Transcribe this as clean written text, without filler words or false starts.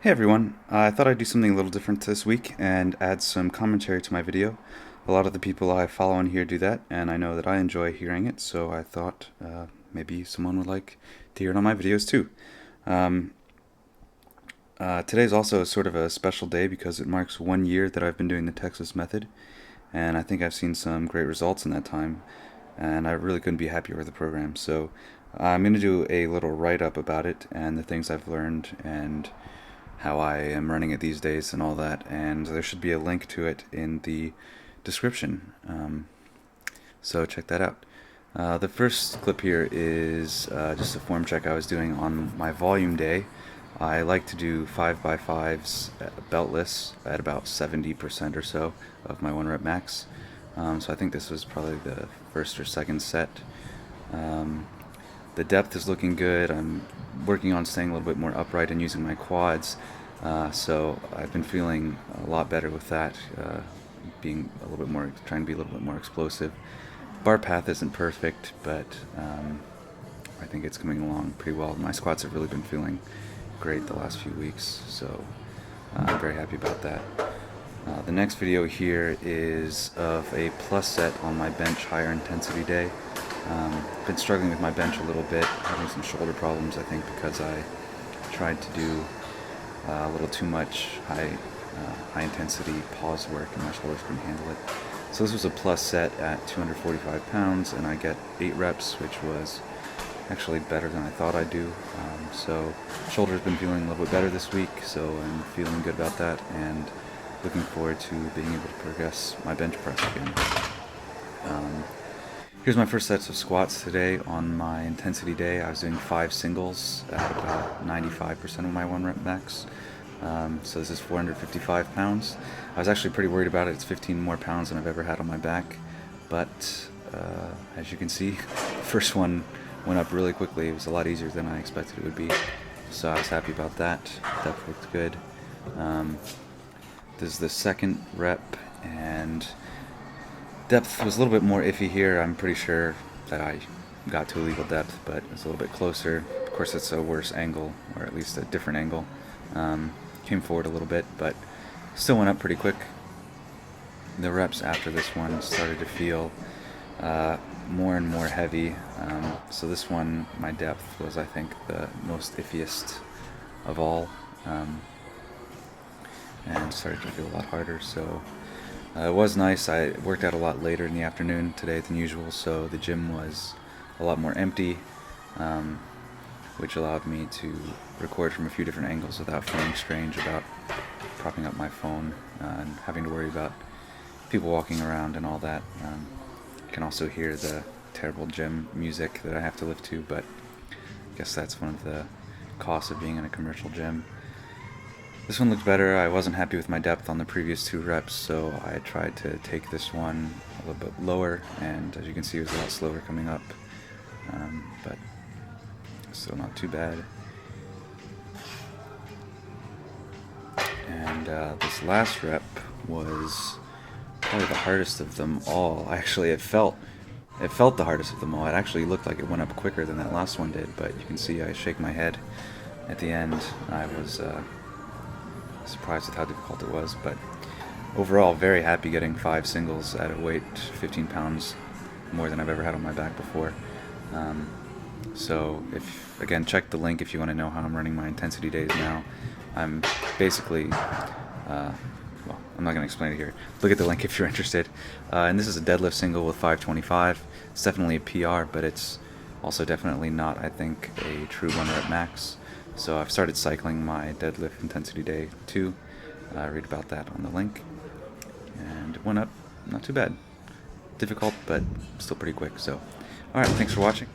Hey everyone, I thought I'd do something a little different this week and add some commentary to my video. A lot of the people I follow on here do that, and I know that I enjoy hearing it, so I thought maybe someone would like to hear it on my videos too. Um, Today's also sort of a special day because it marks 1 year that I've been doing the Texas method, and I think I've seen some great results in that time, and I really couldn't be happier with the program. So I'm going to do a little write-up about it and the things I've learned and how I am running it these days and all that, and there should be a link to it in the description. So check that out. The first clip here is just a form check I was doing on my volume day. I like to do 5x5s beltless at about 70% or so of my 1 rep max. So I think this was probably the first or second set. The depth is looking good. I'm working on staying a little bit more upright and using my quads. So I've been feeling a lot better with that, being a little bit more, trying to be a little bit more explosive. Bar path isn't perfect, but I think it's coming along pretty well. My squats have really been feeling great the last few weeks, so I'm very happy about that. The next video here is of a plus set on my bench higher intensity day. Been struggling with my bench a little bit, having some shoulder problems, I think, because I tried to do a little too much high intensity pause work and my shoulders couldn't handle it. So this was a plus set at 245 pounds, and I get 8 reps, which was actually better than I thought I'd do. So shoulder's been feeling a little bit better this week, so I'm feeling good about that and looking forward to being able to progress my bench press again. Here's my first sets of squats today. On my intensity day, I was doing 5 singles at about 95% of my 1 rep max. So this is 455 pounds. I was actually pretty worried about it. It's 15 more pounds than I've ever had on my back. But as you can see, the first one went up really quickly. It was a lot easier than I expected it would be. So I was happy about that. Depth looked good. This is the second rep, and depth was a little bit more iffy here. I'm pretty sure that I got to a legal depth, but it's a little bit closer. Of course, it's a worse angle, or at least a different angle. Came forward a little bit, but still went up pretty quick. The reps after this one started to feel more and more heavy. So this one, my depth was, I think, the most iffiest of all, and started to feel a lot harder. So it was nice. I worked out a lot later in the afternoon today than usual, so the gym was a lot more empty, which allowed me to record from a few different angles without feeling strange about propping up my phone and having to worry about people walking around and all that. You can also hear the terrible gym music that I have to lift to, but I guess that's one of the costs of being in a commercial gym. This one looked better. I wasn't happy with my depth on the previous 2 reps, so I tried to take this one a little bit lower, and as you can see, it was a lot slower coming up, but still not too bad. And this last rep was probably the hardest of them all. Actually, it felt the hardest of them all. It actually looked like it went up quicker than that last one did, but you can see I shake my head at the end. I was surprised with how difficult it was, but overall very happy getting 5 singles at a weight 15 pounds more than I've ever had on my back before. So if, again, check the link if you want to know how I'm running my intensity days now. I'm basically well, I'm not going to explain it here. Look at the link if you're interested. And this is a deadlift single with 525. It's definitely a PR, but it's also definitely not, I think, a true 1 rep max. So I've started cycling my deadlift intensity day too. Read about that on the link. And it went up not too bad. Difficult, but still pretty quick. So, alright, thanks for watching.